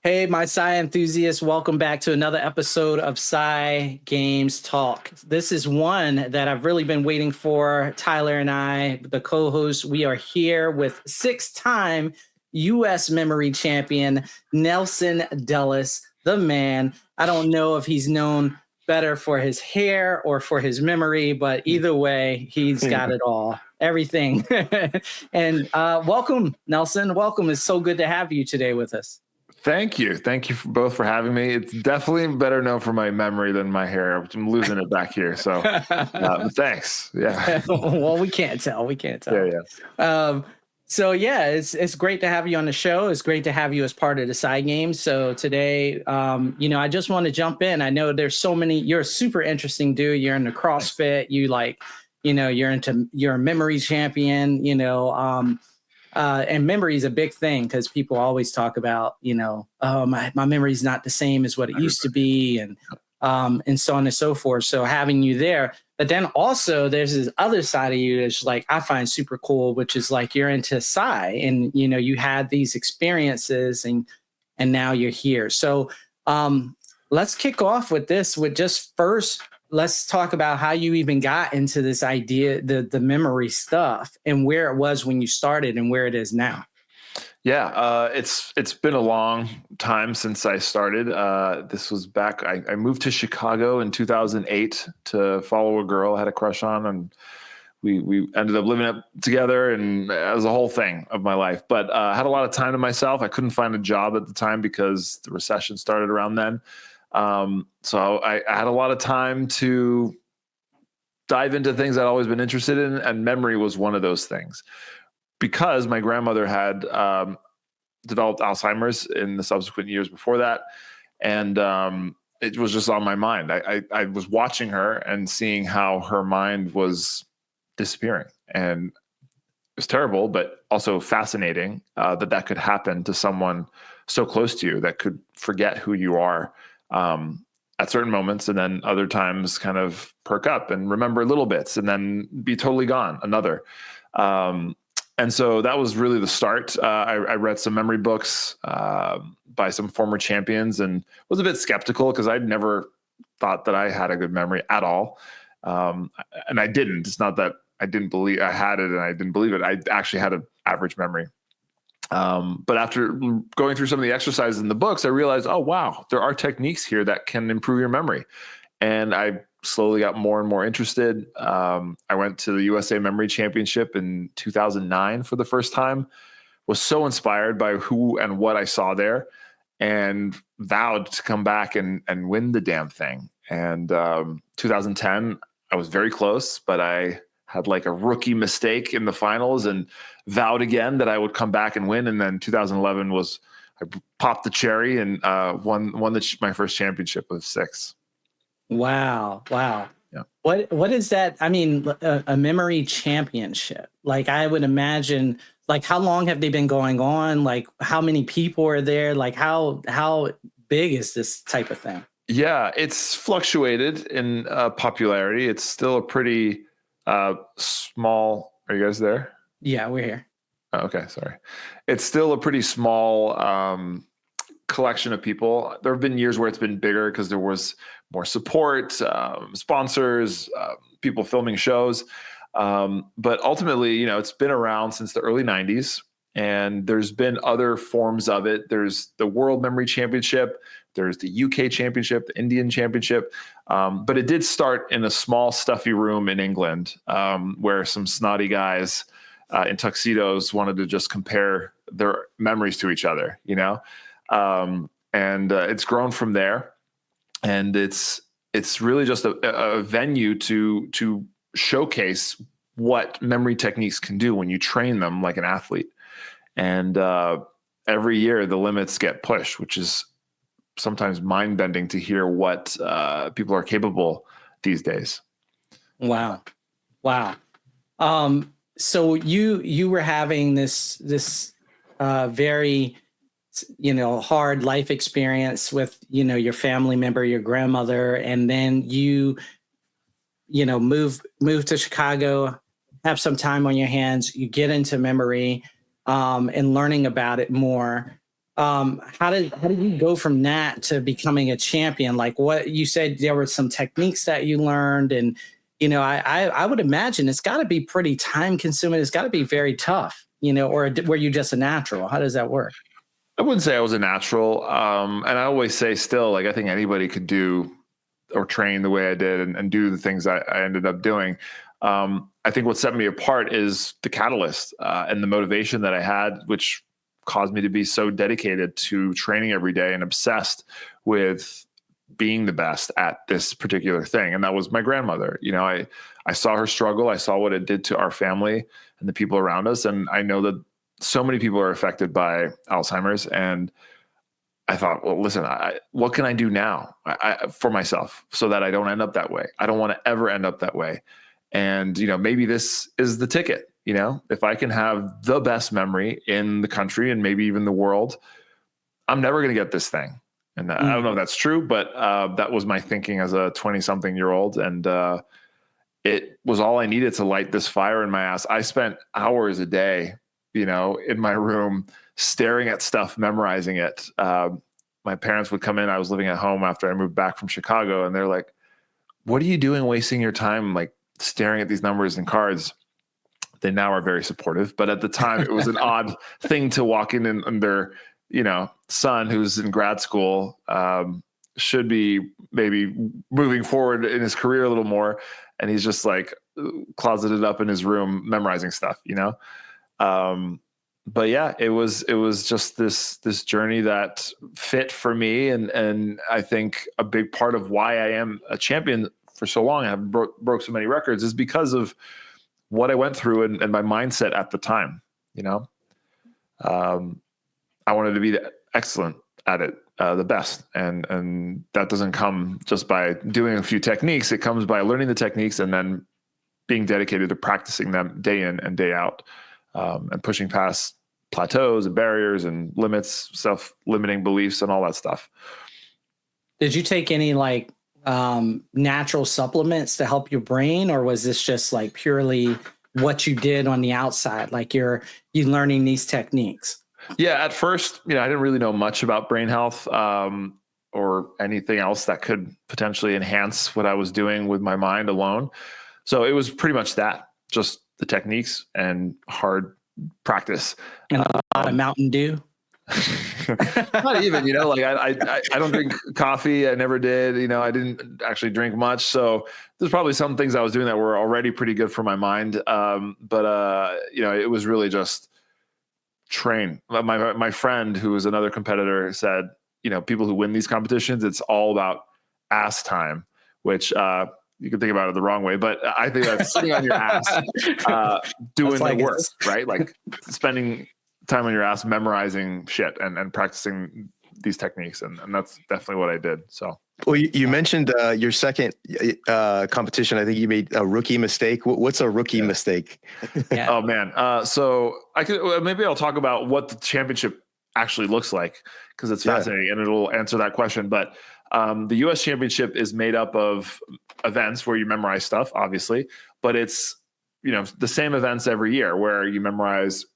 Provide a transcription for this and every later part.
Hey, my Psi enthusiasts, welcome back to another episode of Psi Games Talk. This is one that I've really been waiting for. Tyler and I, the co-hosts, we are here with six-time U.S. memory champion, Nelson Dellis, the man. I don't know if he's known better for his hair or for his memory, but either way, he's got it all, everything. And welcome, Nelson. Welcome. It's so good to have you today with us. Thank you. Thank you both for having me. It's definitely better known for my memory than my hair. I'm losing it back here. So thanks. Yeah. Well, we can't tell. We can't tell. Yeah. So yeah, it's great to have you on the show. It's great to have you as part of the Psi Games. So today, I just want to jump in. I know there's so many, you're a super interesting dude. You're into CrossFit. You're a memory champion, and memory is a big thing because people always talk about, my memory is not the same as what it used to be, and so on and so forth. So having you there, but then also there's this other side of you that's like I find super cool, which is like you're into Psi, and you had these experiences, and now you're here. So let's kick off with this. With just first, let's talk about how you even got into this idea, the memory stuff, and where it was when you started and where it is now. Yeah, it's been a long time since I started. This was back. I moved to Chicago in 2008 to follow a girl I had a crush on, and we ended up living up together, and it was a whole thing of my life. But I had a lot of time to myself. I couldn't find a job at the time because the recession started around then. So I had a lot of time to dive into things I'd always been interested in, and memory was one of those things. Because my grandmother had developed Alzheimer's in the subsequent years before that, and it was just on my mind. I was watching her and seeing how her mind was disappearing, and it was terrible, but also fascinating that could happen to someone so close to you that could forget who you are at certain moments, and then other times kind of perk up and remember little bits and then be totally gone another. And so that was really the start. I read some memory books by some former champions and was a bit skeptical because I'd never thought that I had a good memory at all. And I didn't. It's not that I didn't believe I had it and I didn't believe it. I actually had an average memory. But after going through some of the exercises in the books, I realized, oh, wow, there are techniques here that can improve your memory. And I slowly got more and more interested. I went to the USA Memory Championship in 2009 for the first time, was so inspired by who and what I saw there, and vowed to come back and win the damn thing. And 2010, I was very close, but I had like a rookie mistake in the finals and vowed again that I would come back and win. And then 2011 I popped the cherry and won my first championship with 6. Wow. Yeah. What is that? I mean, a memory championship. Like I would imagine, like how long have they been going on? Like how many people are there? Like how big is this type of thing? Yeah, it's fluctuated in popularity. It's still a pretty small. Are you guys there? Yeah, we're here. Oh, okay, sorry. It's still a pretty small collection of people. There have been years where it's been bigger because there was more support, sponsors, people filming shows. But ultimately, it's been around since the early 90s, and there's been other forms of it. There's the World Memory Championship. There's the UK Championship, the Indian Championship. But it did start in a small, stuffy room in England where some snotty guys in tuxedos wanted to just compare their memories to each other, and it's grown from there. And it's really just a venue to showcase what memory techniques can do when you train them like an athlete. And every year the limits get pushed, which is sometimes mind-bending to hear what people are capable these days. Wow. So you were having this very hard life experience with your family member, your grandmother, and then you move to Chicago, have some time on your hands, you get into memory and learning about it more. how did you go from that to becoming a champion? Like what you said, there were some techniques that you learned, and I would imagine it's got to be pretty time consuming. It's got to be very tough, or were you just a natural? How does that work? I wouldn't say I was a natural. And I always say still, like, I think anybody could do or train the way I did and do the things I ended up doing. I think what set me apart is the catalyst and the motivation that I had, which caused me to be so dedicated to training every day and obsessed with being the best at this particular thing. And that was my grandmother. I saw her struggle. I saw what it did to our family and the people around us. And I know that so many people are affected by Alzheimer's. And I thought, well, listen, what can I do now for myself so that I don't end up that way? I don't want to ever end up that way. And, maybe this is the ticket. If I can have the best memory in the country and maybe even the world, I'm never going to get this thing. And I don't know if that's true, but that was my thinking as a 20-something-year-old. And it was all I needed to light this fire in my ass. I spent hours a day, in my room, staring at stuff, memorizing it. My parents would come in. I was living at home after I moved back from Chicago. And they're like, what are you doing wasting your time, like staring at these numbers and cards? They now are very supportive, but at the time it was an odd thing to walk in and their, son who's in grad school, should be maybe moving forward in his career a little more. And he's just like closeted up in his room, memorizing stuff, but yeah, it was just this journey that fit for me. And I think a big part of why I am a champion for so long, I have broke so many records, is because of what I went through and my mindset at the time. I wanted to be excellent at it, the best. And that doesn't come just by doing a few techniques. It comes by learning the techniques and then being dedicated to practicing them day in and day out, and pushing past plateaus and barriers and limits, self-limiting beliefs and all that stuff. Did you take any natural supplements to help your brain, or was this just like purely what you did on the outside? Like you learning these techniques? Yeah. At first, I didn't really know much about brain health, or anything else that could potentially enhance what I was doing with my mind alone. So it was pretty much that, just the techniques and hard practice. And a lot of Mountain Dew. Not even, I don't drink coffee. I never did. I didn't actually drink much. So there's probably some things I was doing that were already pretty good for my mind. But it was really just train. My friend, who was another competitor, said, people who win these competitions, it's all about ass time, which, you can think about it the wrong way, but I think that's sitting on your ass, doing the work, right? Like spending time on your ass, memorizing shit and practicing these techniques. And that's definitely what I did. So, well, you mentioned your second competition. I think you made a rookie mistake. What's a rookie mistake? Yeah. Oh man. So maybe I'll talk about what the championship actually looks like, because it's fascinating and it'll answer that question. But the U.S. Championship is made up of events where you memorize stuff, obviously, but it's, the same events every year where you memorize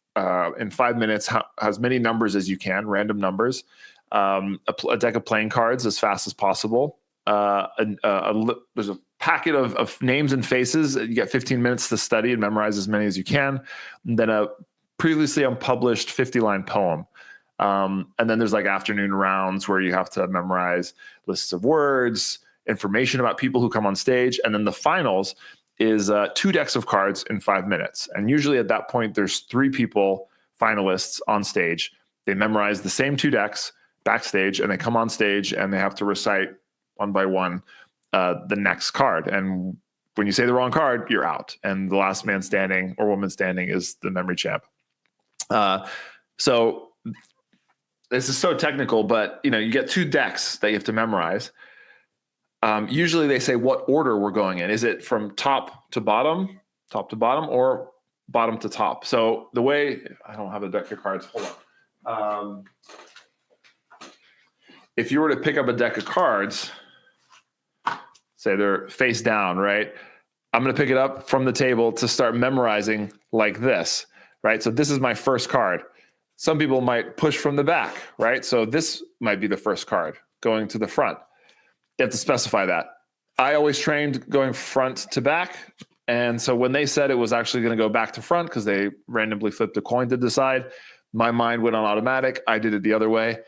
in 5 minutes as many numbers as you can, random numbers, a deck of playing cards as fast as possible. There's a packet of names and faces. You get 15 minutes to study and memorize as many as you can. And then a previously unpublished 50-line poem. And then there's like afternoon rounds where you have to memorize lists of words, information about people who come on stage. And then the finals is 2 decks of cards in 5 minutes. And usually at that point, there's 3 people, finalists on stage. They memorize the same 2 decks backstage, and they come on stage and they have to recite one by one the next card. And when you say the wrong card, you're out. And the last man standing or woman standing is the memory champ. So this is so technical, but you get 2 decks that you have to memorize. Usually they say what order we're going in. Is it from top to bottom, or bottom to top? So the way, I don't have a deck of cards. Hold on. If you were to pick up a deck of cards, say they're face down, right? I'm going to pick it up from the table to start memorizing like this, right? So this is my first card. Some people might push from the back, right? So this might be the first card going to the front. You have to specify that. I always trained going front to back. And so when they said it was actually going to go back to front because they randomly flipped a coin to decide, my mind went on automatic. I did it the other way.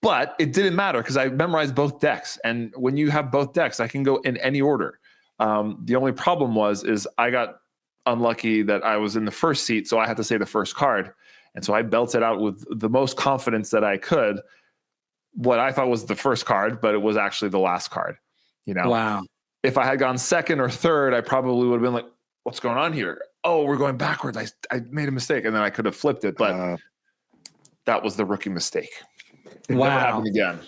But it didn't matter because I memorized both decks. And when you have both decks, I can go in any order. The only problem is I got unlucky that I was in the first seat, so I had to say the first card. And so I belted out with the most confidence that I could what I thought was the first card, but it was actually the last card. Wow. If I had gone second or third, I probably would have been like, what's going on here? Oh, we're going backwards. I made a mistake. And then I could have flipped it, but that was the rookie mistake. It never happened again.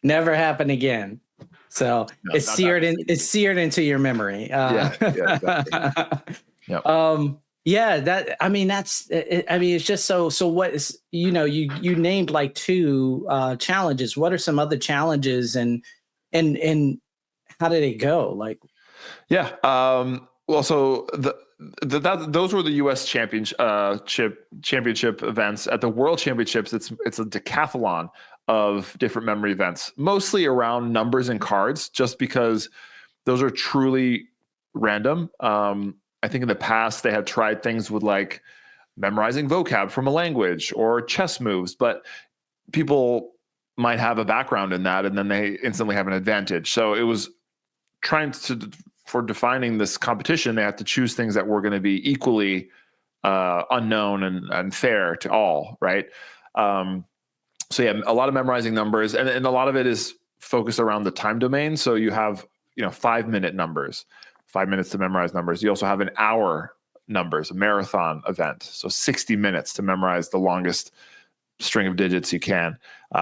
Never happened again. So no, it's seared into your memory. Yeah, exactly. Yep. It's just so what is, you named like two challenges. What are some other challenges and how did it go? Like, yeah. Well, so those were the U.S. championship events. At the World Championships, it's a decathlon of different memory events, mostly around numbers and cards, just because those are truly random. I think in the past they had tried things with like memorizing vocab from a language or chess moves, but people might have a background in that and then they instantly have an advantage. So it was for defining this competition, they had to choose things that were going to be equally unknown and fair to all, right? So yeah, a lot of memorizing numbers, and a lot of it is focused around the time domain. So you have 5-minute numbers, 5 minutes to memorize numbers. You also have an hour numbers, a marathon event, so 60 minutes to memorize the longest string of digits you can.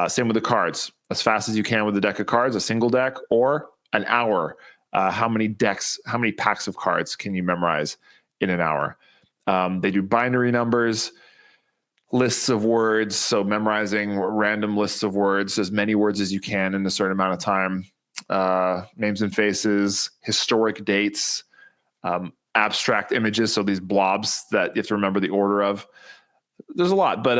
Same with the cards, as fast as you can with a deck of cards, a single deck, or an hour. How many packs of cards can you memorize in an hour? They do binary numbers, lists of words, so memorizing random lists of words, as many words as you can in a certain amount of time. Names and faces, historic dates, abstract images, so these blobs that you have to remember the order of. There's a lot, but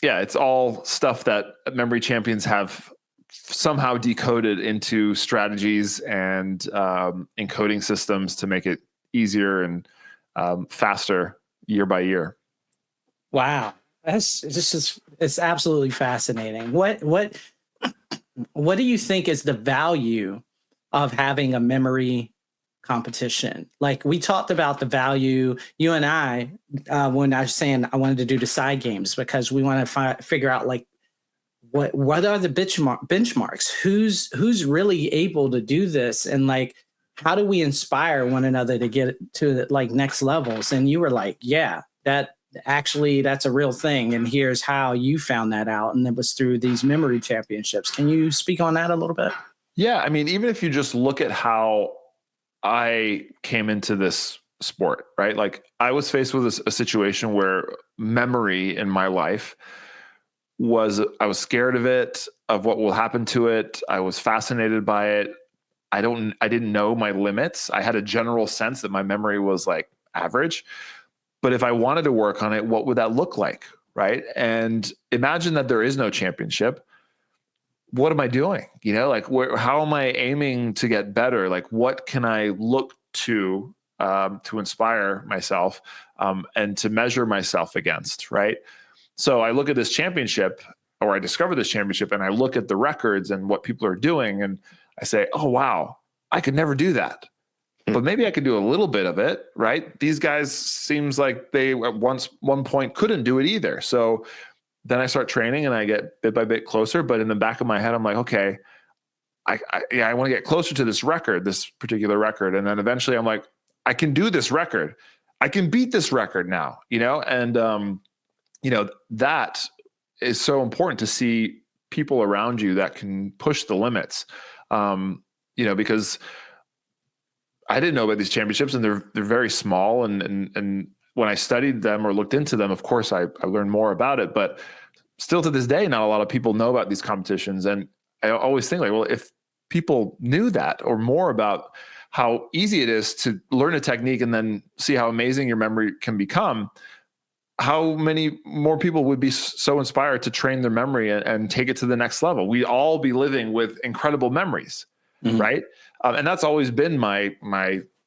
it's all stuff that memory champions have somehow decoded into strategies and encoding systems to make it easier and faster year by year. Wow, it's absolutely fascinating. What do you think is the value of having a memory competition? Like, we talked about the value, you and I, when I was saying I wanted to do the Psi Games, because we want to figure out like what are the benchmarks? Who's really able to do this, and like, how do we inspire one another to get to the like next levels? And you were like, yeah, that's a real thing, and here's how you found that out, and it was through these memory championships. Can you speak on that a little bit? Yeah, I mean, even if you just look at how I came into this sport, right? Like, I was faced with a situation where memory in my life I was scared of it, of what will happen to it. I was fascinated by it. I didn't know my limits. I had a general sense that my memory was like average, but if I wanted to work on it, what would that look like? Right. And imagine that there is no championship. What am I doing? Like, how am I aiming to get better? Like, what can I look to inspire myself and to measure myself against? Right. So I look at this championship, or I discover this championship, and I look at the records and what people are doing, and I say, oh, wow, I could never do that. But maybe I could do a little bit of it, right? These guys seems like they at one point couldn't do it either. So then I start training and I get bit by bit closer. But in the back of my head, I'm like, okay, I want to get closer to this particular record. And then eventually I'm like, I can do this record. I can beat this record now, and that is so important to see people around you that can push the limits, because I didn't know about these championships, and they're very small. And when I studied them or looked into them, of course, I learned more about it. But still to this day, not a lot of people know about these competitions. And I always think like, well, if people knew that or more about how easy it is to learn a technique and then see how amazing your memory can become, how many more people would be so inspired to train their memory and take it to the next level? We'd all be living with incredible memories, right? And that's always been my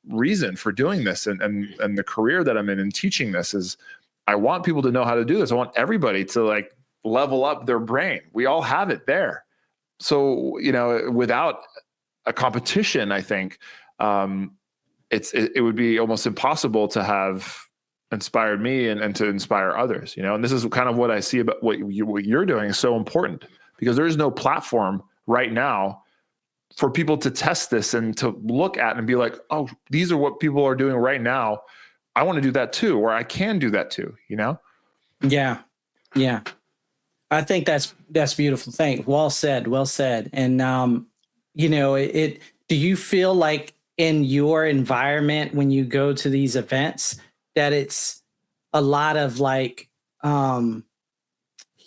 reason for doing this, and the career that I'm in and teaching this is, I want people to know how to do this. I want everybody to like level up their brain. We all have it there. So, you know, without a competition, I think it would be almost impossible to have inspired me and to inspire others, you know. And this is kind of what I see about what you're doing is so important, because there is no platform right now for people to test this and to look at and be like, oh, these are what people are doing right now. I want to do that too, or I can do that too, you know? Yeah. Yeah. I think that's beautiful. Thank. Well said. Well said. And, you know, do you feel like in your environment, when you go to these events, that it's a lot of like,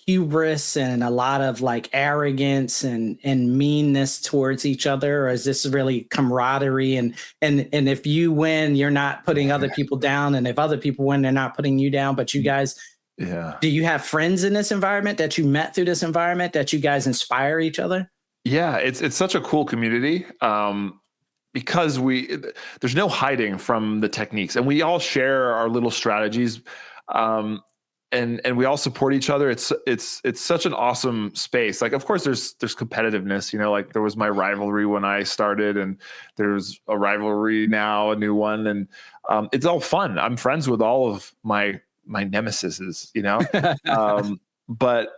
hubris and a lot of like arrogance and meanness towards each other? Or is this really camaraderie? And if you win, you're not putting other people down. And if other people win, they're not putting you down, but you guys, do you have friends in this environment that you met through this environment that you guys inspire each other? Yeah, it's such a cool community. Because there's no hiding from the techniques, and we all share our little strategies. And we all support each other. It's such an awesome space. Like, of course there's competitiveness, you know, like there was my rivalry when I started, and there's a rivalry now, a new one. And it's all fun. I'm friends with all of my nemesises, you know? But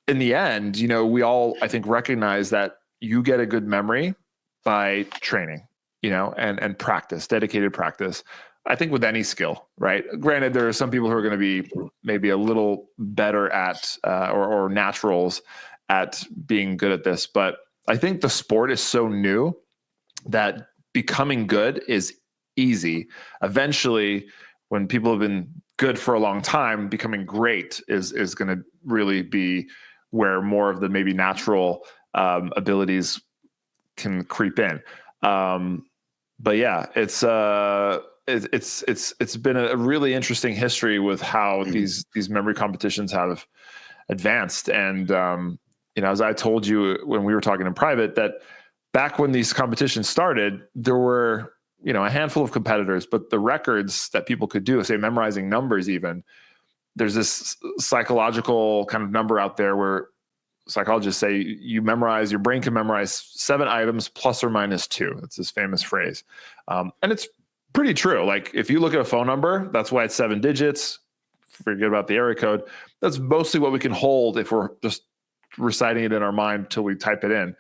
in the end, you know, we all, I think, recognize that you get a good memory by training, you know, and practice, dedicated practice. I think with any skill, right? Granted, there are some people who are going to be maybe a little better at or naturals at being good at this, but I think the sport is so new that becoming good is easy. Eventually, when people have been good for a long time, becoming great is going to really be where more of the maybe natural abilities can creep in. But yeah, it's been a really interesting history with how these memory competitions have advanced. And, you know, as I told you when we were talking in private, that back when these competitions started, there were, you know, a handful of competitors, but the records that people could do, say memorizing numbers, even there's this psychological kind of number out there where psychologists say your brain can memorize 7 items plus or minus 2. It's this famous phrase. And it's pretty true. Like if you look at a phone number, that's why it's 7 digits. Forget about the area code. That's mostly what we can hold if we're just reciting it in our mind until we type it in.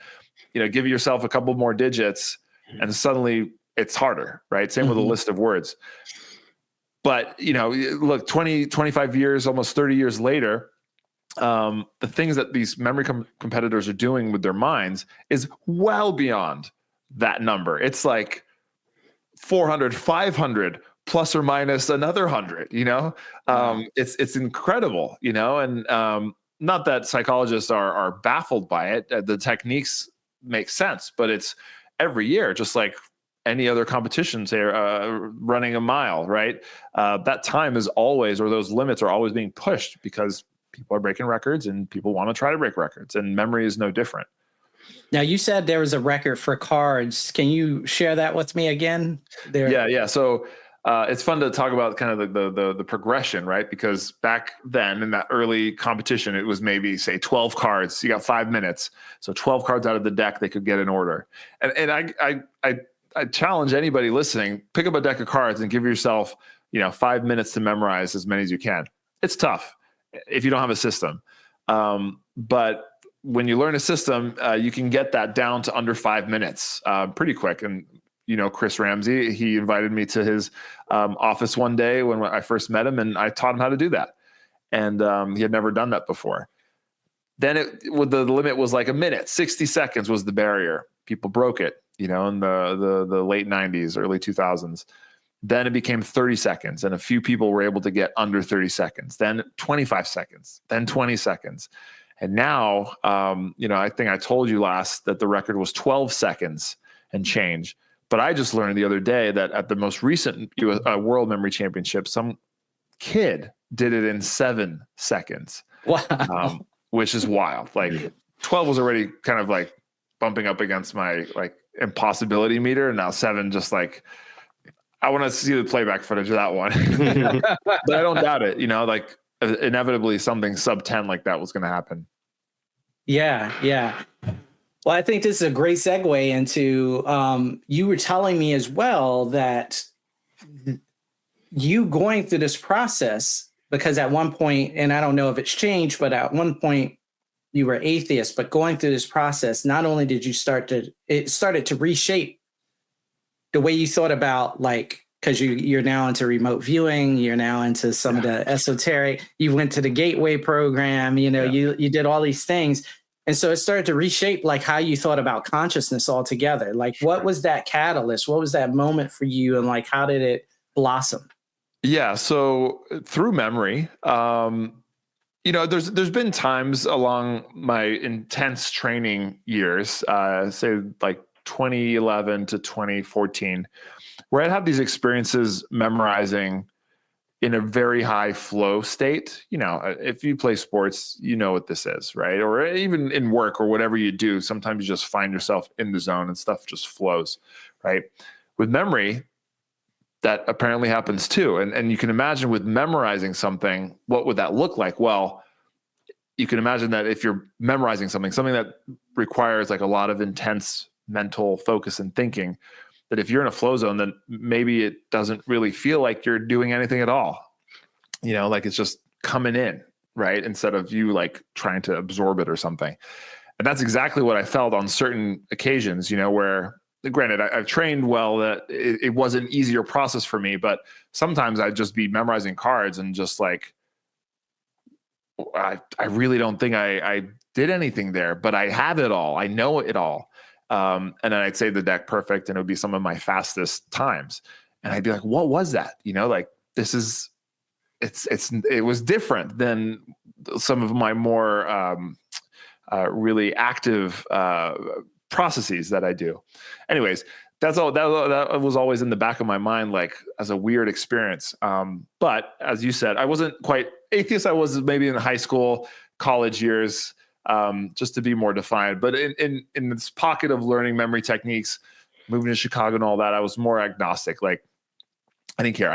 You know, give yourself a couple more digits and suddenly it's harder, right? Same with a list of words. But, you know, look, 20, 25 years, almost 30 years later, the things that these memory competitors are doing with their minds is well beyond that number. It's like 400, 500 plus or minus another 100, you know. It's incredible, you know. And not that psychologists are baffled by it. The techniques make sense, but it's every year, just like any other competition, say running a mile, right? That time is always, or those limits are always being pushed because people are breaking records and people want to try to break records, and memory is no different. Now, you said there was a record for cards. Can you share that with me again? Yeah. So it's fun to talk about kind of the progression, right? Because back then in that early competition, it was maybe say 12 cards. You got 5 minutes. So 12 cards out of the deck they could get in order. And I challenge anybody listening, pick up a deck of cards and give yourself, 5 minutes to memorize as many as you can. It's tough if you don't have a system. But when you learn a system, you can get that down to under 5 minutes pretty quick. And, Chris Ramsey, he invited me to his office one day when I first met him, and I taught him how to do that. And he had never done that before. Then the limit was like a minute, 60 seconds was the barrier. People broke it, in the late 90s, early 2000s. Then it became 30 seconds, and a few people were able to get under 30 seconds. Then 25 seconds, then 20 seconds. And now, I think I told you last that the record was 12 seconds and change. But I just learned the other day that at the most recent World Memory Championship, some kid did it in 7 seconds, Wow. which is wild. Like 12 was already kind of like bumping up against my like impossibility meter. And now 7, just like, I want to see the playback footage of that one, but I don't doubt it. Like inevitably something sub 10 like that was going to happen. Yeah. Yeah. Well, I think this is a great segue into, you were telling me as well that you going through this process, because at one point, and I don't know if it's changed, but at one point you were atheist, but going through this process, not only did you it started to reshape the way you thought about, like, because you're now into remote viewing, you're now into some of the esoteric, you went to the gateway program, you did all these things. And so it started to reshape like how you thought about consciousness altogether. Like, what was that catalyst? What was that moment for you? And like, how did it blossom? Yeah. So through memory, there's been times along my intense training years, say like 2011 to 2014, where I'd have these experiences memorizing in a very high flow state. If you play sports, you know what this is, right? Or even in work or whatever you do, sometimes you just find yourself in the zone and stuff just flows, right? With memory, that apparently happens too. And you can imagine with memorizing something, what would that look like? Well, you can imagine that if you're memorizing something that requires like a lot of intense mental focus and thinking, that if you're in a flow zone, then maybe it doesn't really feel like you're doing anything at all. Like it's just coming in, right? Instead of you like trying to absorb it or something. And that's exactly what I felt on certain occasions, where granted, I've trained well, that it was an easier process for me, but sometimes I'd just be memorizing cards and just like, I really don't think I did anything there, but I have it all. I know it all. And then I'd say the deck perfect, and it would be some of my fastest times. And I'd be like, what was that? Like this is, it was different than some of my more really active processes that I do. Anyways, that's all. That was always in the back of my mind, like as a weird experience. But as you said, I wasn't quite atheist. I was maybe in high school, college years, just to be more defined. But in this pocket of learning memory techniques, moving to Chicago and all that, I was more agnostic. Like I didn't care.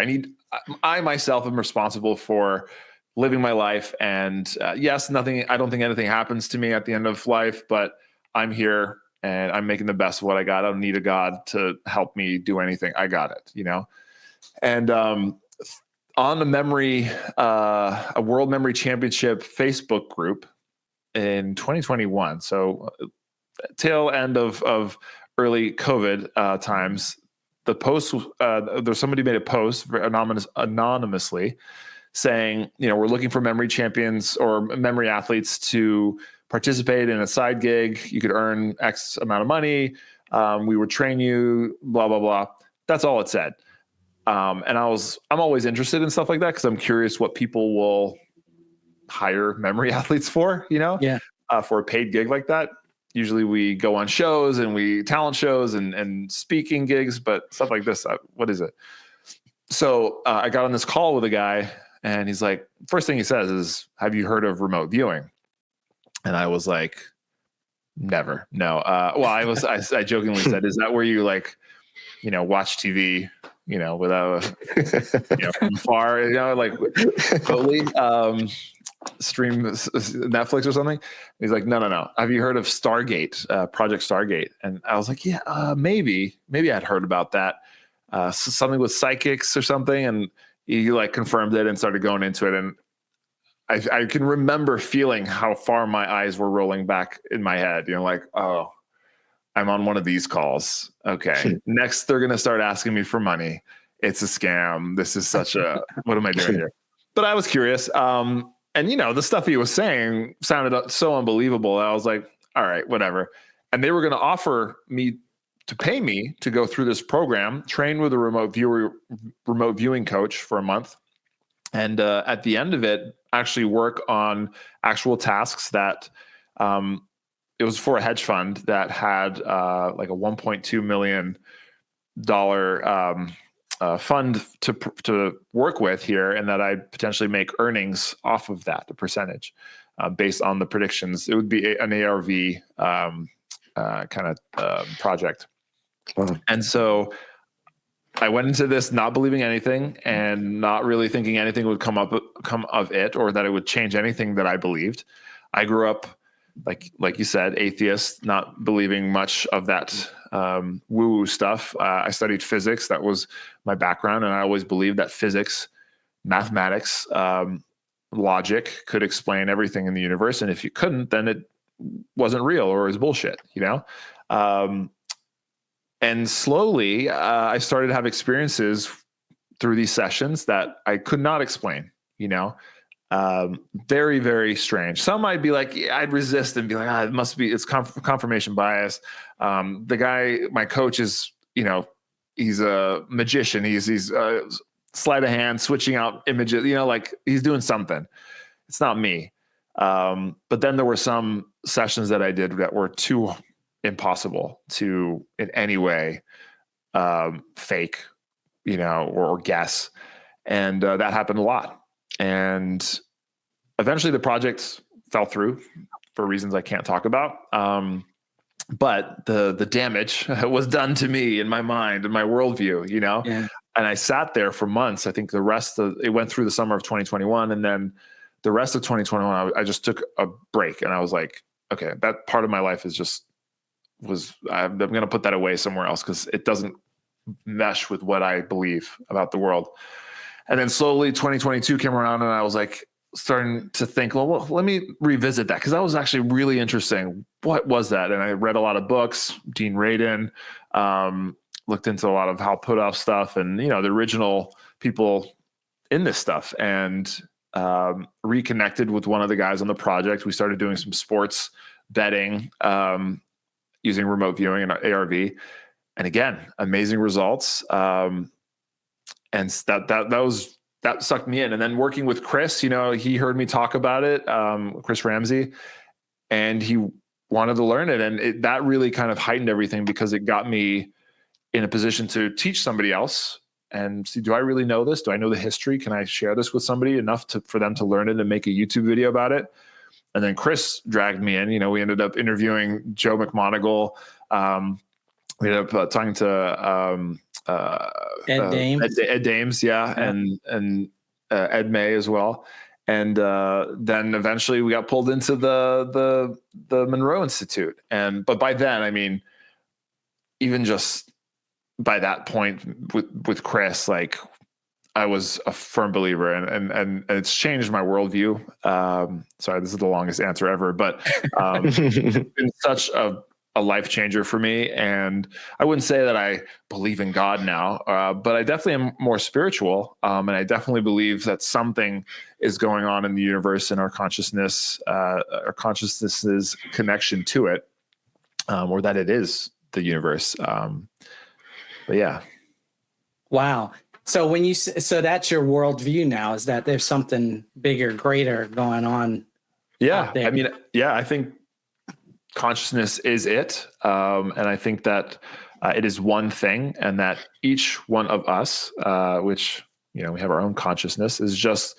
I myself am responsible for living my life. And yes, I don't think anything happens to me at the end of life, but I'm here and I'm making the best of what I got. I don't need a God to help me do anything. I got it, And on the memory, a World Memory Championship Facebook group in 2021, so tail end of early COVID times, the post, there's somebody made a post anonymously saying, we're looking for memory champions or memory athletes to participate in a side gig. You could earn X amount of money. We would train you, blah, blah, blah. That's all it said. And I'm always interested in stuff like that because I'm curious what people will hire memory athletes for, for a paid gig like that. Usually we go on shows and talent shows and speaking gigs, but stuff like this, what is it? So I got on this call with a guy and he's like, first thing he says is, have you heard of remote viewing? And I was like, never, no. I jokingly said, is that where you like, watch TV, without, from far, like totally stream Netflix or something? And he's like, no. Have you heard of Stargate, Project Stargate? And I was like, yeah, maybe I'd heard about that. Something with psychics or something. And he like confirmed it and started going into it. And I can remember feeling how far my eyes were rolling back in my head, like, oh, I'm on one of these calls. Okay. Next, they're going to start asking me for money. It's a scam. This is what am I doing here? But I was curious. And the stuff he was saying sounded so unbelievable. I was like, all right, whatever. And they were going to offer me to pay me to go through this program, train with a remote viewing coach for a month. And at the end of it, actually work on actual tasks that it was for a hedge fund that had like a 1.2 million fund to work with here, and that I'd potentially make earnings off of that, the percentage, based on the predictions. It would be an ARV kind of project. Wow. And so I went into this not believing anything and not really thinking anything would come of it, or that it would change anything that I believed. I grew up, like you said, atheist, not believing much of that woo-woo stuff. I studied physics. That was my background. And I always believed that physics, mathematics, logic could explain everything in the universe. And if you couldn't, then it wasn't real or it was bullshit, you know? And slowly, I started to have experiences through these sessions that I could not explain, you know, very, very strange. Some might be like, yeah, I'd resist and be like, it must be, it's confirmation bias. The guy, my coach is, you know, he's a magician. He's sleight of hand, switching out images, you know, like he's doing something. It's not me. But then there were some sessions that I did that were too impossible to in any way fake, you know, or guess. And that happened a lot. And eventually the project fell through for reasons I can't talk about. But the damage was done to me in my mind and my worldview, you know? Yeah. And I sat there for months. I think it went through the summer of 2021. And then the rest of 2021, I just took a break and I was like, okay, that part of my life I'm going to put that away somewhere else because it doesn't mesh with what I believe about the world. And then slowly 2022 came around and I was like starting to think, well, let me revisit that because that was actually really interesting. What was that? And I read a lot of books, Dean Radin, looked into a lot of Hal Puthoff stuff and, you know, the original people in this stuff, and reconnected with one of the guys on the project. We started doing some sports betting, using remote viewing and ARV, and again, amazing results. And that sucked me in. And then working with Chris, you know, he heard me talk about it, Chris Ramsey, and he wanted to learn it. And that really kind of heightened everything because it got me in a position to teach somebody else and see, do I really know this? Do I know the history? Can I share this with somebody enough for them to learn it and make a YouTube video about it? And then Chris dragged me in. You know, we ended up interviewing Joe McMoneagle. We ended up talking to Ed Dames, yeah. And Ed May as well. And then eventually we got pulled into the Monroe Institute. But by then, I mean, even just by that point with Chris, like, I was a firm believer, and it's changed my worldview. Sorry, this is the longest answer ever, but it's been such a life changer for me. And I wouldn't say that I believe in God now, but I definitely am more spiritual. And I definitely believe that something is going on in the universe and our consciousness's connection to it, or that it is the universe. But yeah. Wow. So so that's your worldview now, is that there's something bigger, greater going on. Yeah. I mean, yeah, I think consciousness is it. And I think that it is one thing, and that each one of us, which, you know, we have our own consciousness, is just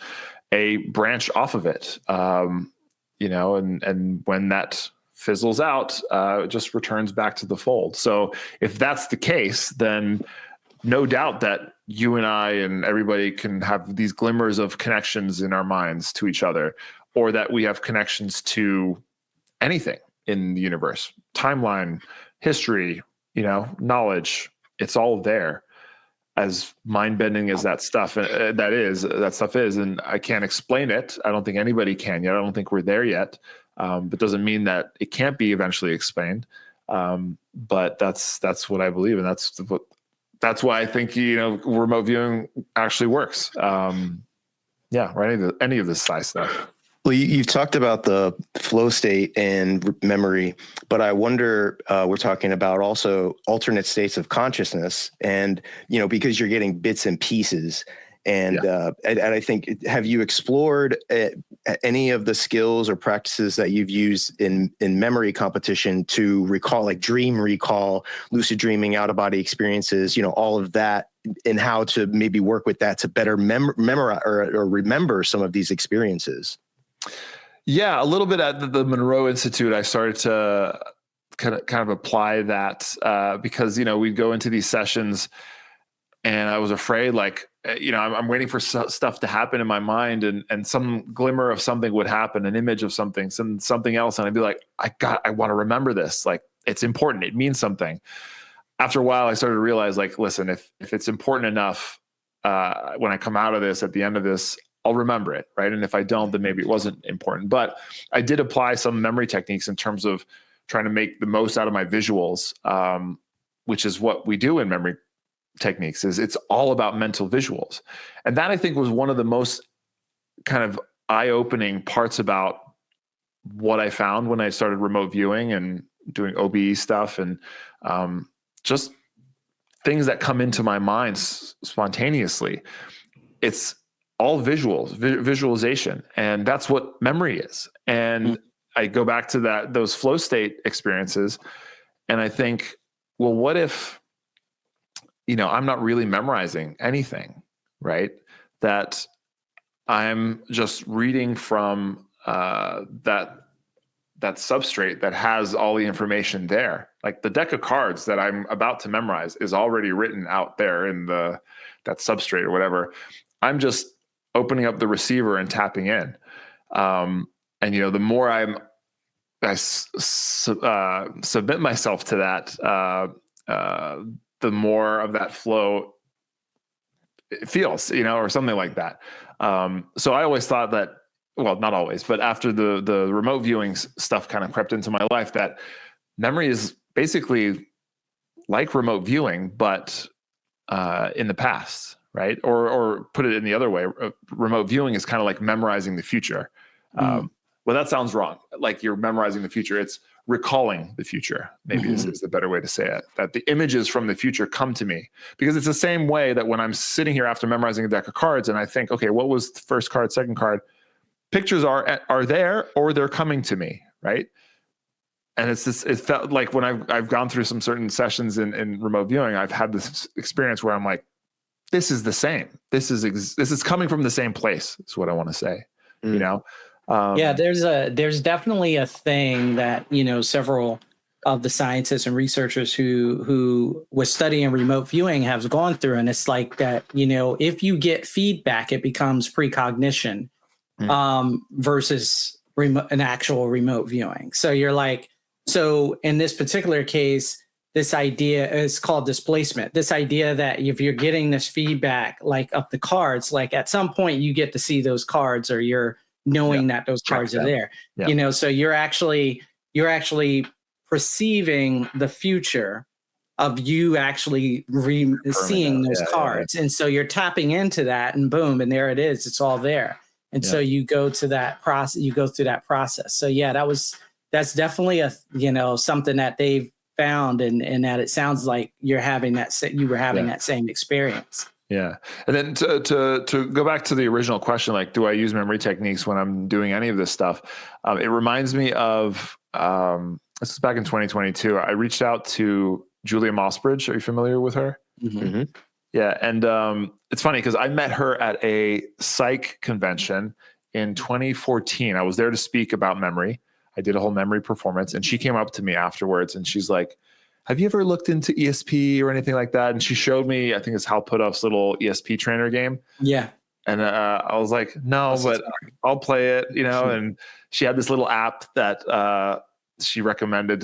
a branch off of it. You know, and when that fizzles out, it just returns back to the fold. So if that's the case, then no doubt that you and I and everybody can have these glimmers of connections in our minds to each other, or that we have connections to anything in the universe, timeline, history, you know, knowledge. It's all there, as mind-bending as that stuff is. And I can't explain it. I don't think anybody can yet. I don't think we're there yet. But doesn't mean that it can't be eventually explained. But that's what I believe. And that's why I think, you know, remote viewing actually works. Yeah, or any of this size stuff. Well, you've talked about the flow state and memory, but I wonder, we're talking about also alternate states of consciousness, and, you know, because you're getting bits and pieces, And I think, have you explored any of the skills or practices that you've used in memory competition to recall, like dream recall, lucid dreaming, out of body experiences, all of that, and how to maybe work with that to better memorize or remember some of these experiences? Yeah, a little bit at the Monroe Institute, I started to kind of apply that because, we'd go into these sessions and I was afraid, like, I'm waiting for stuff to happen in my mind, and some glimmer of something would happen, an image of something, something else. And I'd be like, I want to remember this. Like, it's important. It means something. After a while, I started to realize, like, listen, if it's important enough, when I come out of this, at the end of this, I'll remember it. Right. And if I don't, then maybe it wasn't important. But I did apply some memory techniques in terms of trying to make the most out of my visuals, which is what we do in memory techniques. Is it's all about mental visuals. And that, I think, was one of the most kind of eye-opening parts about what I found when I started remote viewing and doing OBE stuff, and just things that come into my mind spontaneously. It's all visuals, visualization. And that's what memory is. And I go back to those flow state experiences, and I think, well, what if, I'm not really memorizing anything, right? That I'm just reading from that substrate that has all the information there. Like the deck of cards that I'm about to memorize is already written out there in that substrate or whatever. I'm just opening up the receiver and tapping in. And the more I submit myself to that, the more of that flow it feels, or something like that. So I always thought that, well, not always, but after the remote viewing stuff kind of crept into my life, that memory is basically like remote viewing, but in the past, right? Or put it in the other way, remote viewing is kind of like memorizing the future. Well, that sounds wrong. Like you're memorizing the future. It's recalling the future, maybe is the better way to say it. That the images from the future come to me, because it's the same way that when I'm sitting here after memorizing a deck of cards and I think, okay, what was the first card, second card? Pictures are there, or they're coming to me, right? And it felt like when I've gone through some certain sessions in remote viewing, I've had this experience where I'm like, this is the same. This is coming from the same place. Is what I want to say. There's definitely a thing that several of the scientists and researchers who was studying remote viewing have gone through, and it's like that. If you get feedback, it becomes precognition versus an actual remote viewing. So you're like, so in this particular case, this idea is called displacement. This idea that if you're getting this feedback, like of the cards, like at some point you get to see those cards, or you're knowing that those cards are there. Yeah. So you're actually perceiving the future of you actually seeing those cards. And so you're tapping into that, and boom, and there it is. It's all there. And so you go to that process, you go through that process. So that's definitely something that they've found, and that it sounds like you were having that same experience. Yeah. And then to go back to the original question, like, do I use memory techniques when I'm doing any of this stuff? It reminds me of, this was back in 2022. I reached out to Julia Mossbridge. Are you familiar with her? Mm-hmm. Yeah. And it's funny because I met her at a psych convention in 2014. I was there to speak about memory. I did a whole memory performance, and she came up to me afterwards and she's like, have you ever looked into ESP or anything like that? And she showed me, I think it's Hal Puthoff's little ESP trainer game. Yeah. And I was like, no, but I'll play it, and she had this little app that she recommended,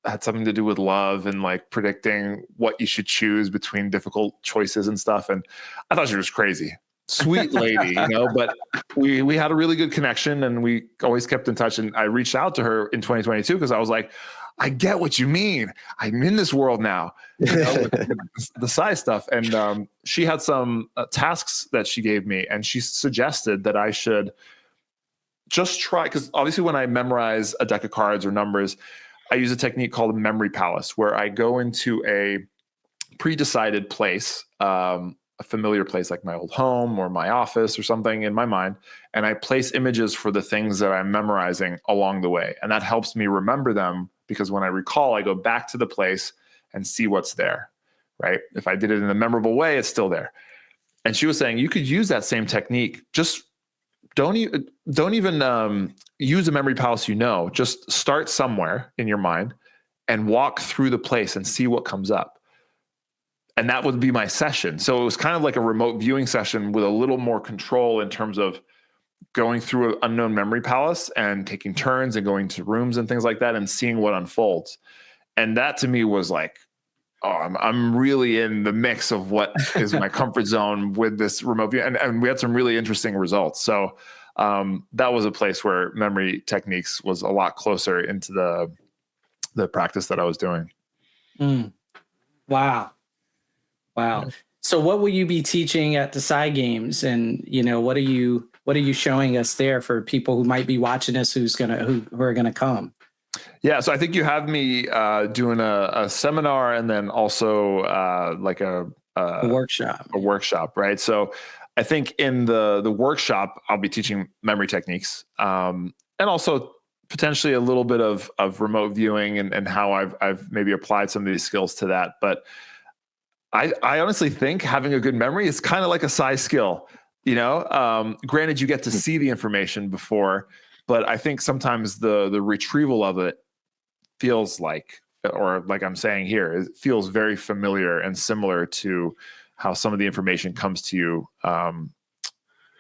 had something to do with love and like predicting what you should choose between difficult choices and stuff. And I thought she was crazy. Sweet lady, but we had a really good connection, and we always kept in touch. And I reached out to her in 2022 because I was like, I get what you mean. I'm in this world now, with the Psi stuff. And she had some tasks that she gave me, and she suggested that I should just try, because obviously when I memorize a deck of cards or numbers, I use a technique called a memory palace, where I go into a pre-decided place. a familiar place like my old home or my office or something in my mind, and I place images for the things that I'm memorizing along the way. And that helps me remember them, because when I recall, I go back to the place and see what's there, right? If I did it in a memorable way, it's still there. And she was saying you could use that same technique. Just don't even use a memory palace. Just start somewhere in your mind and walk through the place and see what comes up. And that would be my session. So it was kind of like a remote viewing session with a little more control in terms of going through an unknown memory palace and taking turns and going to rooms and things like that and seeing what unfolds. And that to me was like, oh, I'm really in the mix of what is my comfort zone with this remote view. And we had some really interesting results. So that was a place where memory techniques was a lot closer into the practice that I was doing. Wow. Yeah. So what will you be teaching at the Psi Games? And, what are you showing us there for people who might be watching us, who are going to come? Yeah. So I think you have me doing a seminar and then also like a workshop. A workshop, right? So I think in the workshop, I'll be teaching memory techniques and also potentially a little bit of remote viewing and how I've maybe applied some of these skills to that. But I honestly think having a good memory is kind of like a Psi skill, granted you get to see the information before, but I think sometimes the retrieval of it feels like, or like I'm saying here, it feels very familiar and similar to how some of the information comes to you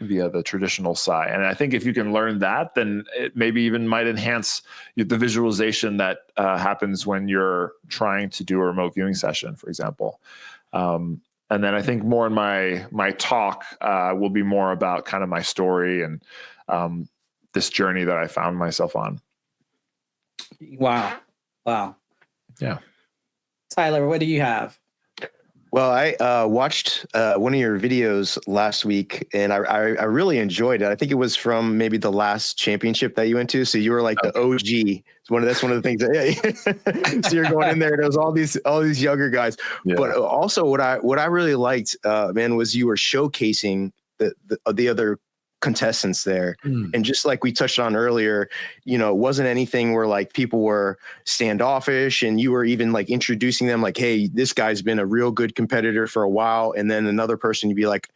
via the traditional Psi. And I think if you can learn that, then it maybe even might enhance the visualization that happens when you're trying to do a remote viewing session, for example. And then I think more in my talk will be more about kind of my story and this journey that I found myself on. Wow. Yeah. Tyler, what do you have? Well, I watched one of your videos last week, and I really enjoyed it. I think it was from maybe the last championship that you went to. So you were like the OG. That's one of the things that, so you're going in there. There's all these younger guys. Yeah. But also, what I really liked, man, was you were showcasing the other contestants there. And just like we touched on earlier, it wasn't anything where like people were standoffish, and you were even like introducing them like, hey, this guy's been a real good competitor for a while. And then another person, you'd be like,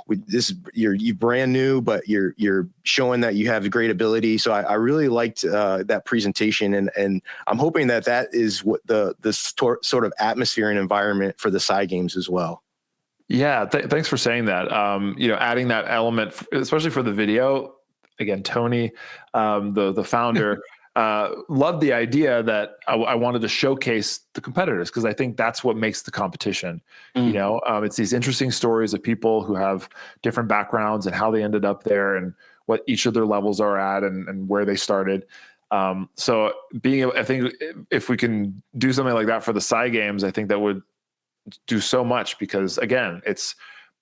with this, you're brand new, but you're showing that you have great ability. So I really liked that presentation, and I'm hoping that is what the sort of atmosphere and environment for the Psi Games as well. Yeah, thanks for saying that. Adding that element, especially for the video. Again, Tony, the founder, loved the idea that I wanted to showcase the competitors, because I think that's what makes the competition. It's these interesting stories of people who have different backgrounds and how they ended up there and what each of their levels are at and where they started. So I think if we can do something like that for the Psi Games, I think that would do so much, because again, it's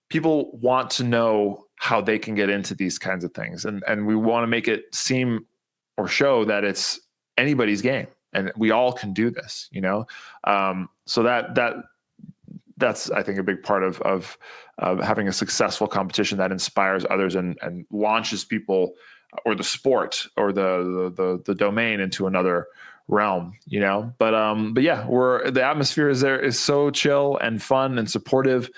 people want to know how they can get into these kinds of things. And we want to make it seem or show that it's anybody's game and we all can do this, so that's, I think, a big part of having a successful competition that inspires others and launches people or the sport or the domain into another realm, but yeah, the atmosphere is so chill and fun and supportive.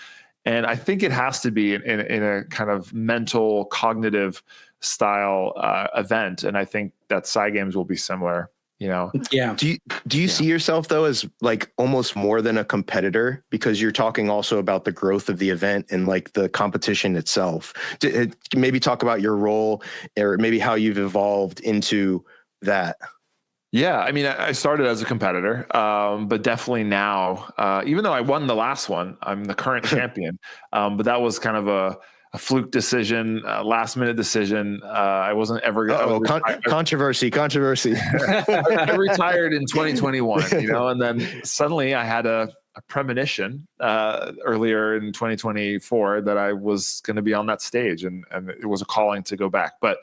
And I think it has to be in a kind of mental, cognitive style event. And I think that Psi Games will be similar, Yeah. Do you see yourself though as like almost more than a competitor, because you're talking also about the growth of the event and like the competition itself? Maybe talk about your role or maybe how you've evolved into that. Yeah, I mean, I started as a competitor, but definitely now, even though I won the last one, I'm the current champion. But that was kind of a fluke decision, last minute decision. I wasn't ever going to controversy. I retired in 2021, and then suddenly I had a premonition earlier in 2024 that I was going to be on that stage, and it was a calling to go back. But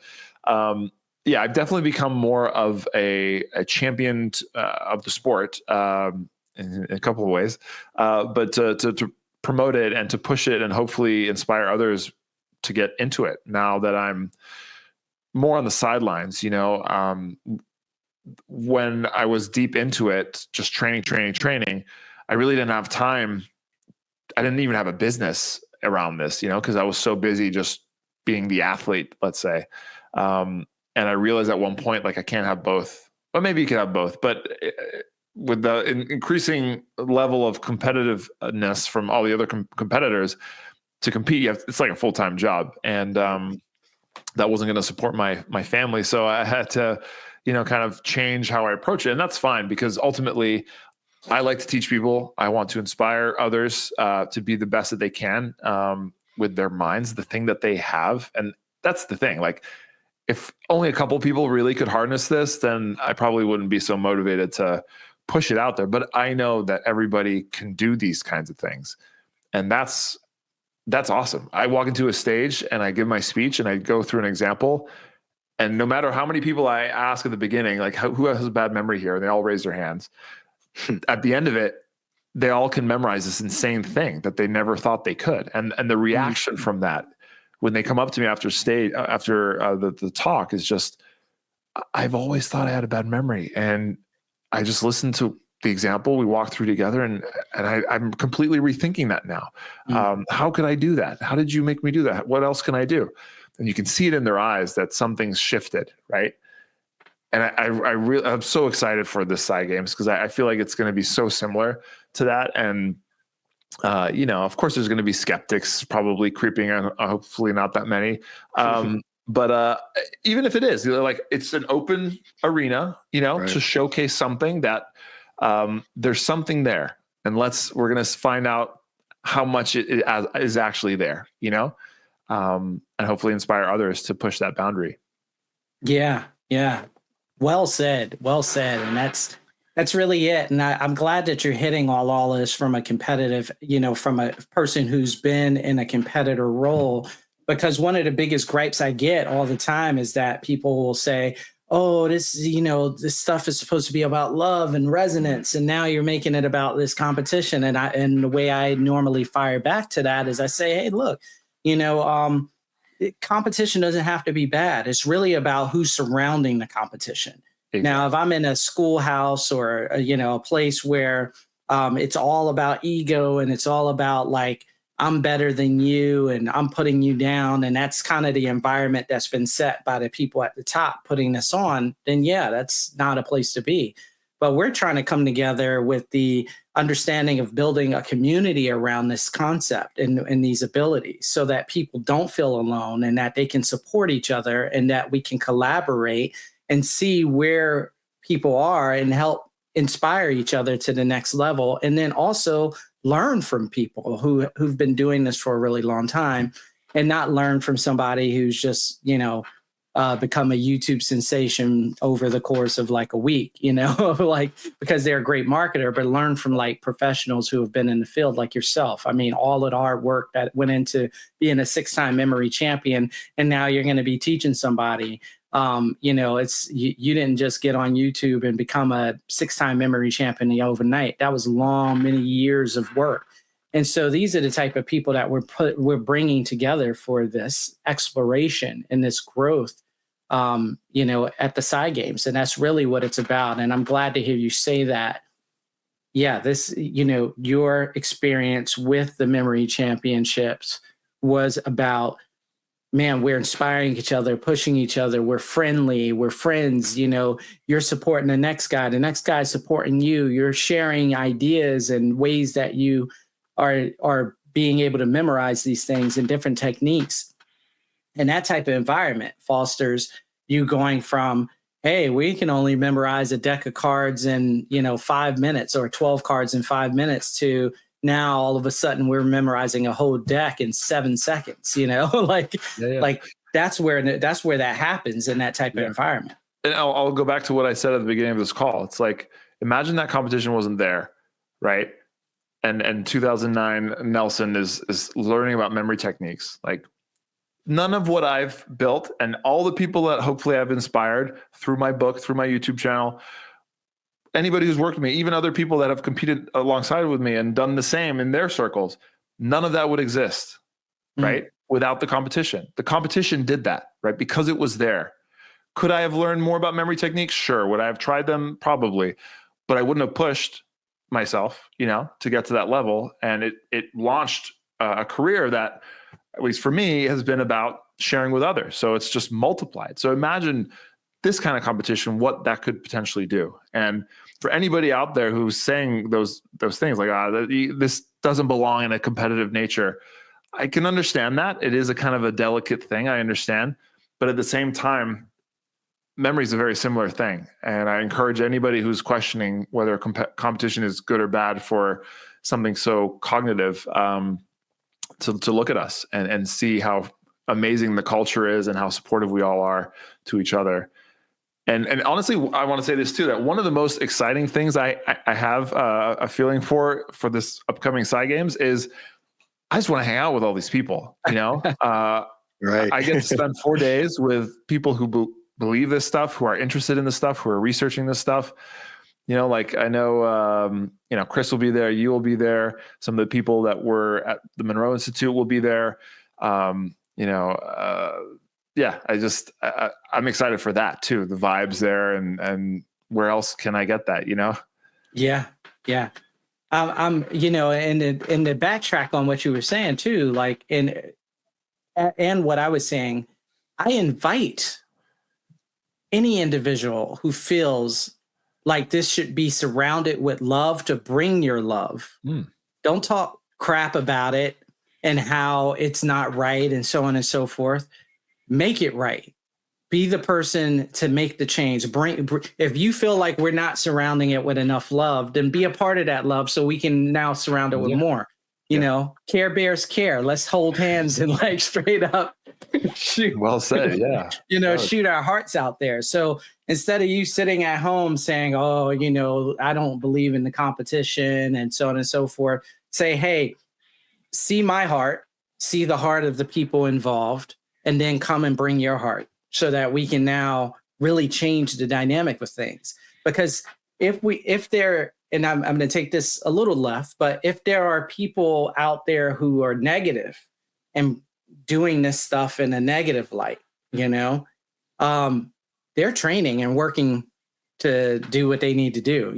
yeah, I've definitely become more of a champion of the sport in a couple of ways. But to promote it and to push it and hopefully inspire others to get into it now that I'm more on the sidelines. When I was deep into it, just training, I really didn't have time. I didn't even have a business around this, because I was so busy just being the athlete, let's say. And I realized at one point, like, I can't have both. Well, maybe you could have both, but with the increasing level of competitiveness from all the other competitors to compete, it's like a full-time job. And that wasn't going to support my family. So I had to, kind of change how I approach it. And that's fine, because ultimately I like to teach people. I want to inspire others to be the best that they can with their minds, the thing that they have. And that's the thing. Like, if only a couple people really could harness this, then I probably wouldn't be so motivated to push it out there. But I know that everybody can do these kinds of things. And that's awesome. I walk into a stage and I give my speech and I go through an example. And no matter how many people I ask at the beginning, like, who has a bad memory here? And they all raise their hands. At the end of it, they all can memorize this insane thing that they never thought they could. And the reaction from that, when they come up to me after the talk, is just, I've always thought I had a bad memory. And I just listened to the example we walked through together, and I'm completely rethinking that now. How could I do that? How did you make me do that? What else can I do? And you can see it in their eyes that something's shifted, right? And I'm so excited for this Psi Games, because I feel like it's going to be so similar to that. And of course, there's going to be skeptics probably creeping in. Hopefully, not that many. But even if it is, like, it's an open arena, Right. to showcase something that there's something there, and we're going to find out how much it is actually there, and hopefully inspire others to push that boundary. Yeah. Well said. And that's really it. And I'm glad that you're hitting all this from a competitive, from a person who's been in a competitor role, because one of the biggest gripes I get all the time is that people will say, oh, this stuff is supposed to be about love and resonance, and now you're making it about this competition. And the way I normally fire back to that is I say, hey, look, competition doesn't have to be bad. It's really about who's surrounding the competition. Exactly. Now, if I'm in a schoolhouse or a place where it's all about ego and it's all about, like, I'm better than you and I'm putting you down, and that's kind of the environment that's been set by the people at the top putting this on, then yeah, that's not a place to be. But we're trying to come together with the understanding of building a community around this concept and these abilities, so that people don't feel alone and that they can support each other and that we can collaborate and see where people are and help inspire each other to the next level. And then also learn from people who've been doing this for a really long time, and not learn from somebody who's just, become a YouTube sensation over the course of like a week, like, because they're a great marketer, but learn from like professionals who have been in the field like yourself. I mean, all of the hard work that went into being a 6-time memory champion, and now you're going to be teaching somebody. It's you didn't just get on YouTube and become a 6-time memory champion overnight. That was many years of work. And so these are the type of people that we're bringing together for this exploration and this growth, at the Psi Games. And that's really what it's about. And I'm glad to hear you say that. Yeah, this, your experience with the memory championships was about, man, we're inspiring each other, pushing each other. We're friendly. We're friends. You're supporting the next guy's supporting you. You're sharing ideas and ways that you are being able to memorize these things and different techniques. And that type of environment fosters you going from, hey, we can only memorize a deck of cards in, 5 minutes, or 12 cards in 5 minutes, to now all of a sudden we're memorizing a whole deck in 7 seconds, like that's where that happens in that type of environment. And I'll go back to what I said at the beginning of this call. It's like, imagine that competition wasn't there, right? And 2009 Nelson is learning about memory techniques. Like, none of what I've built and all the people that hopefully I've inspired through my book, through my YouTube channel, anybody who's worked with me, even other people that have competed alongside with me and done the same in their circles, none of that would exist, right? Without the competition. The competition did that, right? Because it was there. Could I have learned more about memory techniques? Sure. Would I have tried them? Probably. But I wouldn't have pushed myself, to get to that level. And it launched a career that, at least for me, has been about sharing with others. So it's just multiplied. So imagine this kind of competition, what that could potentially do. And for anybody out there who's saying those things like, this doesn't belong in a competitive nature, I can understand that. It is a kind of a delicate thing. I understand. But at the same time, memory is a very similar thing. And I encourage anybody who's questioning whether competition is good or bad for something so cognitive to look at us and see how amazing the culture is and how supportive we all are to each other. And honestly, I want to say this too, that one of the most exciting things I have a feeling for this upcoming Psi Games is I just want to hang out with all these people, Right. I get to spend 4 days with people who believe this stuff, who are interested in this stuff, who are researching this stuff. Like I know, Chris will be there, you will be there. Some of the people that were at the Monroe Institute will be there. I'm excited for that too. The vibes there and where else can I get that, Yeah. Yeah. I'm, and the backtrack on what you were saying too, like, and what I was saying, I invite any individual who feels like this should be surrounded with love to bring your love. Don't talk crap about it and how it's not right and so on and so forth. Make it right. Be the person to make the change. If you feel like we're not surrounding it with enough love, then be a part of that love so we can now surround it with more. Care bears care. Let's hold hands and like straight up shoot. Well said. Yeah. Shoot our hearts out there. So instead of you sitting at home saying, oh, I don't believe in the competition and so on and so forth, say, hey, see my heart, see the heart of the people involved, and then come and bring your heart so that we can now really change the dynamic of things. Because if there, and I'm going to take this a little left, but if there are people out there who are negative and doing this stuff in a negative light, they're training and working to do what they need to do,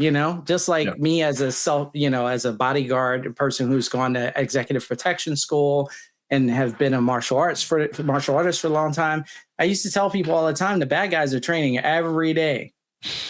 just like me as as a bodyguard, a person who's gone to executive protection school and have been a martial artist for a long time. I used to tell people all the time, the bad guys are training every day,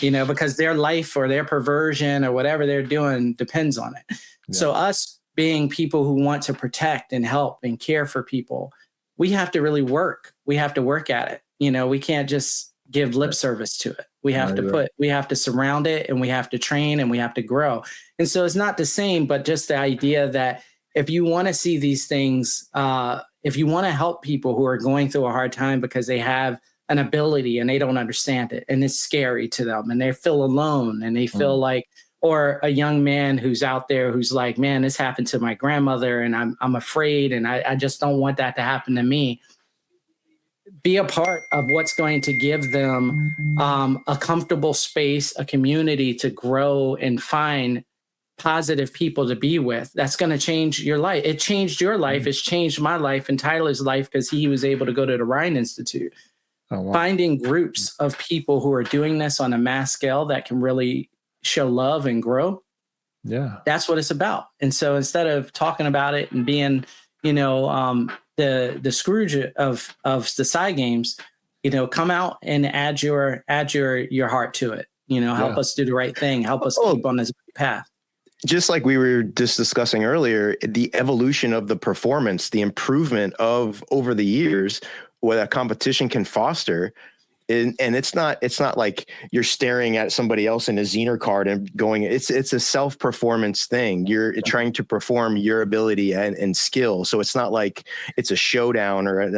because their life or their perversion or whatever they're doing depends on it. Yeah. So us being people who want to protect and help and care for people, we have to really work. We have to work at it. We can't just give lip service to it. We have we have to surround it, and we have to train, and we have to grow. And so it's not the same, but just the idea that if you want to see these things, if you want to help people who are going through a hard time because they have an ability and they don't understand it and it's scary to them and they feel alone and they feel like, or a young man who's out there who's like, man, this happened to my grandmother and I'm afraid and I just don't want that to happen to me. Be a part of what's going to give them a comfortable space, a community to grow and find positive people to be with. That's going to change your life. It changed your life. It's changed my life and Tyler's life because he was able to go to the Ryan Institute. Oh, wow. Finding groups of people who are doing this on a mass scale that can really show love and grow. Yeah, that's what it's about. And so instead of talking about it and being, the Scrooge of the Psi Games, come out and add your heart to it. Help us do the right thing. Help us keep on this path. Just like we were just discussing earlier, the evolution of the performance, the improvement of over the years, what a competition can foster. And it's not like you're staring at somebody else in a Zener card and going, it's a self-performance thing. You're trying to perform your ability and skill. So it's not like it's a showdown or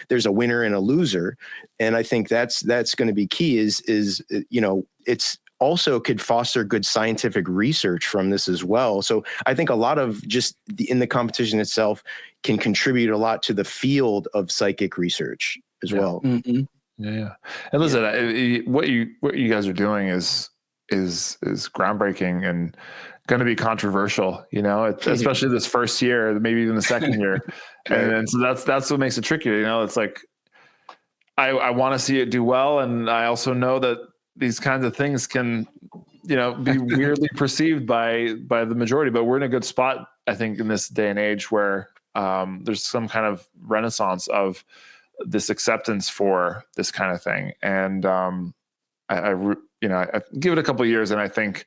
there's a winner and a loser. And I think that's going to be key is it's also could foster good scientific research from this as well. So I think a lot of just in the competition itself can contribute a lot to the field of psychic research as well. Mm-hmm. Yeah. And listen, what you guys are doing is groundbreaking. And, going to be controversial, especially this first year, maybe even the second year. And so that's what makes it tricky. It's like, I want to see it do well. And I also know that these kinds of things can, be weirdly perceived by the majority, but we're in a good spot, I think, in this day and age where there's some kind of renaissance of this acceptance for this kind of thing. And I give it a couple of years, and I think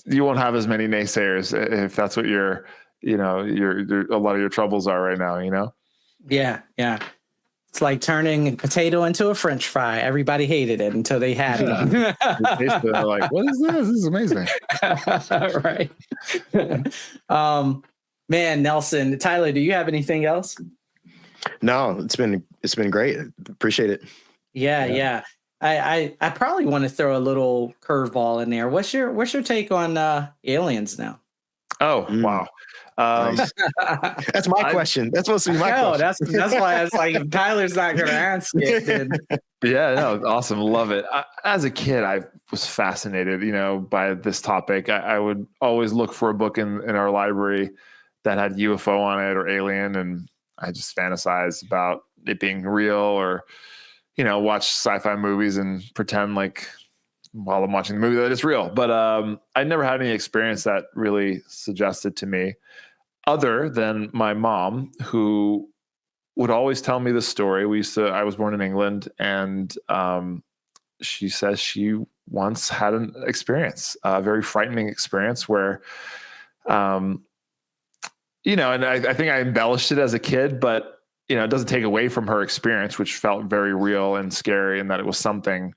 you won't have as many naysayers if that's what your a lot of your troubles are right now. Yeah. It's like turning a potato into a French fry. Everybody hated it until they had it. They're like, what is this? This is amazing. Right. Man, Nelson, Tyler, do you have anything else? No, it's been great. Appreciate it. Yeah. I probably want to throw a little curveball in there. What's your take on aliens now? Oh, wow. Nice. That's my question. That's supposed to be my question. That's why I was like, if Tyler's not going to ask it, then... Yeah, no, awesome. Love it. As a kid, I was fascinated, by this topic. I would always look for a book in our library that had UFO on it or alien, and I just fantasized about it being real, or, watch sci-fi movies and pretend like while I'm watching the movie that it's real. But I never had any experience that really suggested to me, other than my mom, who would always tell me the story. I was born in England, and she says she once had an experience, a very frightening experience where, and I think I embellished it as a kid, but, it doesn't take away from her experience, which felt very real and scary, and that it was something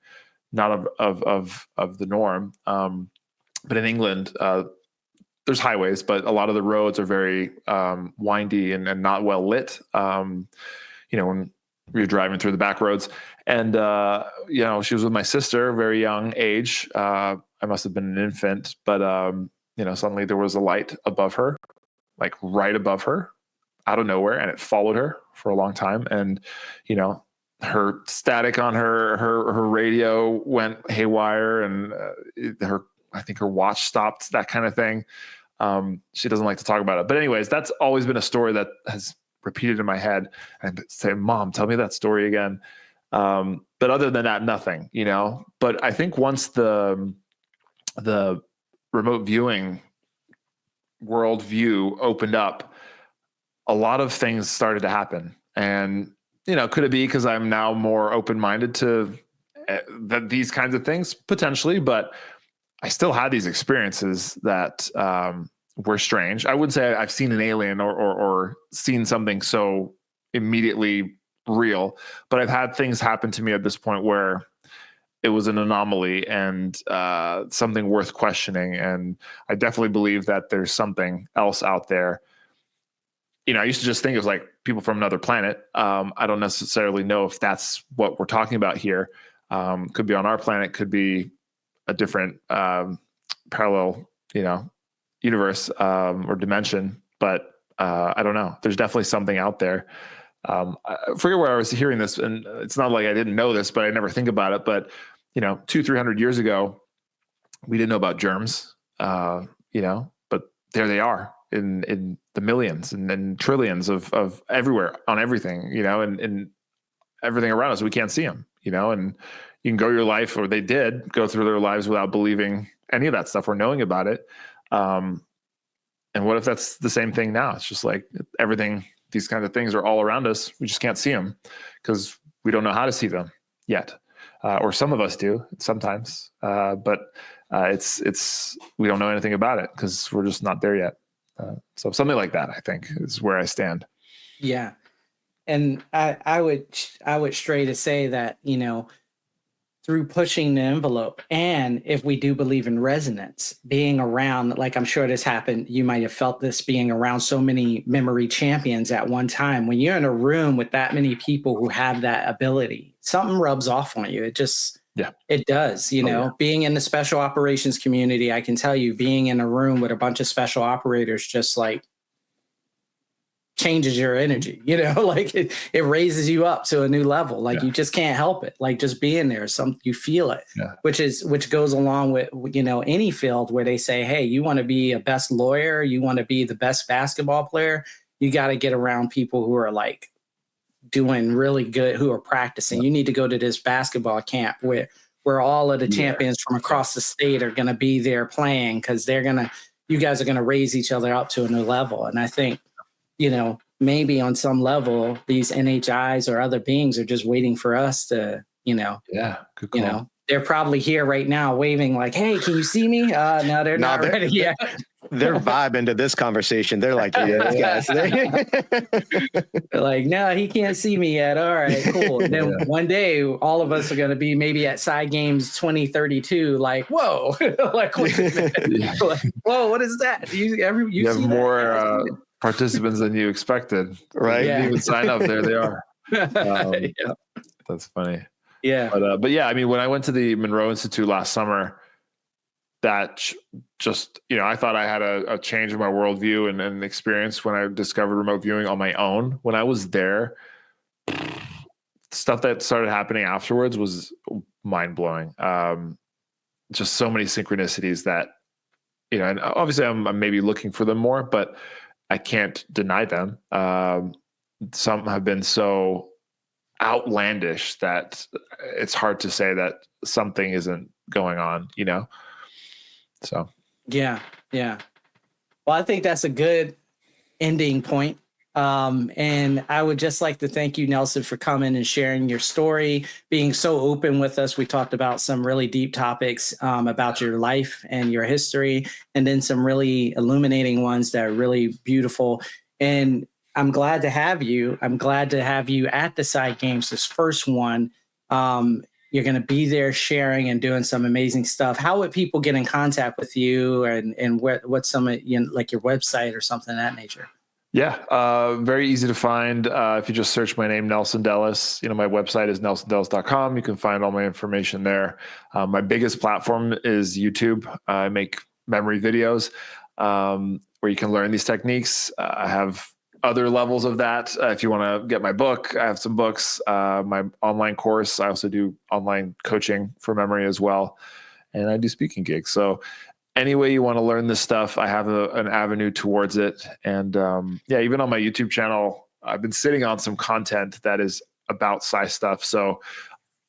not of the norm. But in England, there's highways, but a lot of the roads are very windy and not well lit. When you're driving through the back roads, and she was with my sister, very young age. I must have been an infant, but suddenly there was a light above her, like right above her, out of nowhere, and it followed her for a long time. And her static on her radio went haywire, and I think her watch stopped, that kind of thing. She doesn't like to talk about it. But anyways, that's always been a story that has repeated in my head. And say, Mom, tell me that story again. But other than that, nothing, But I think once the remote viewing worldview opened up, a lot of things started to happen. And, could it be because I'm now more open-minded to these kinds of things? Potentially, but I still had these experiences that were strange. I wouldn't say I've seen an alien or seen something so immediately real, but I've had things happen to me at this point where it was an anomaly and something worth questioning. And I definitely believe that there's something else out there. I used to just think it was like people from another planet. I don't necessarily know if that's what we're talking about here. Could be on our planet, could be a different parallel, universe or dimension. But I don't know. There's definitely something out there. I forget where I was hearing this, and it's not like I didn't know this, but I never think about it. But 200-300 years ago, we didn't know about germs. But there they are in the millions and trillions of everywhere on everything, and everything around us. We can't see them, and you can go your life, or they did go through their lives without believing any of that stuff or knowing about it. And what if that's the same thing now? It's just like everything, these kinds of things are all around us. We just can't see them because we don't know how to see them yet. Or some of us do sometimes, but it's we don't know anything about it because we're just not there yet. So something like that, I think, is where I stand. Yeah, and I would stray to say that through pushing the envelope, and if we do believe in resonance, being around, like I'm sure this happened, you might have felt this being around so many memory champions at one time. When you're in a room with that many people who have that ability, something rubs off on you. It just, it does, Being in the special operations community, I can tell you, being in a room with a bunch of special operators, just like changes your energy, like it raises you up to a new level. Like you just can't help it. Like just being there, you feel it, which goes along with, any field where they say, hey, you want to be a best lawyer, you want to be the best basketball player, you got to get around people who are like doing really good, who are practicing. You need to go to this basketball camp where all of the champions from across the state are going to be there playing, because you guys are going to raise each other up to a new level. And I think, maybe on some level, these NHIs or other beings are just waiting for us to, good call. They're probably here right now waving like, hey, can you see me? No, they're not ready yet. They're vibing to this conversation. They're like, yeah, guys. They're like, no, he can't see me yet. All right, cool. And then one day, all of us are going to be maybe at Psi Games 2032. Like, whoa, like, like, whoa, what is that? You have see more participants than you expected, right? You didn't even sign up. There they are. That's funny. Yeah. But yeah, I mean, when I went to the Monroe Institute last summer, that just, I thought I had a change in my worldview and an experience when I discovered remote viewing on my own. When I was there, stuff that started happening afterwards was mind blowing. Just so many synchronicities that, and obviously I'm maybe looking for them more, but I can't deny them. Some have been so outlandish that it's hard to say that something isn't going on, So. Yeah. Well, I think that's a good ending point. And I would just like to thank you, Nelson, for coming and sharing your story, being so open with us. We talked about some really deep topics about your life and your history, and then some really illuminating ones that are really beautiful. And I'm glad to have you. I'm glad to have you at the Psi Games, this first one. You're going to be there sharing and doing some amazing stuff. How would people get in contact with you, and what's some, like your website or something of that nature? Yeah, very easy to find. If you just search my name, Nelson Dellis, my website is nelsondellis.com. You can find all my information there. My biggest platform is YouTube. I make memory videos where you can learn these techniques. I have other levels of that. If you want to get my book, I have some books, my online course. I also do online coaching for memory as well. And I do speaking gigs. So any way you want to learn this stuff, I have an avenue towards it. And even on my YouTube channel, I've been sitting on some content that is about Psi stuff. So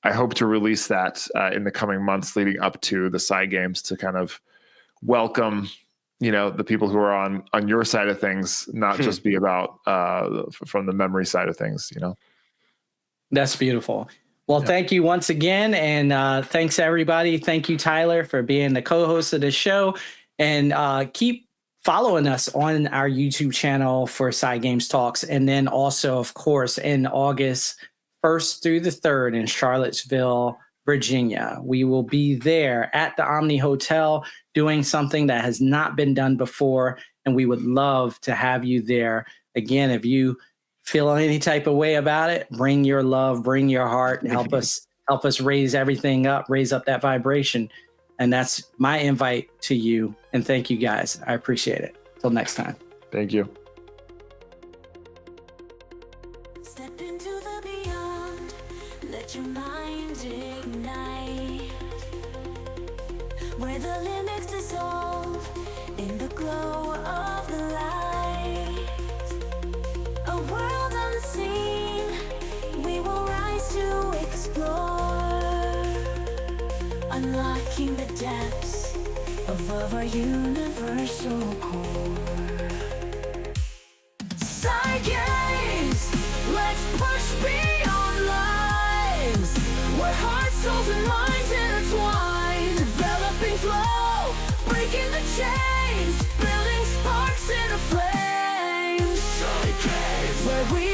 I hope to release that in the coming months leading up to the Psi Games to kind of welcome the people who are on your side of things, not just be about from the memory side of things, That's beautiful. Well, thank you once again. And thanks everybody. Thank you, Tyler, for being the co-host of the show, and keep following us on our YouTube channel for Psi Games Talks. And then also, of course, in August 1st through the 3rd in Charlottesville, Virginia, we will be there at the Omni Hotel doing something that has not been done before. And we would love to have you there. Again, if you feel any type of way about it, bring your love, bring your heart, and help us raise everything up, raise up that vibration. And that's my invite to you. And thank you guys. I appreciate it. Till next time. Thank you. Step into the beyond, let your mind ignite, where the limits dissolve in the glow of the light. A world unseen, we will rise to explore, unlocking the depths of our universal core. Psi Games, let's push beyond lines, where hearts, souls, and minds intertwine, developing flow, breaking the chains, building sparks in a flame. Psi Games, where we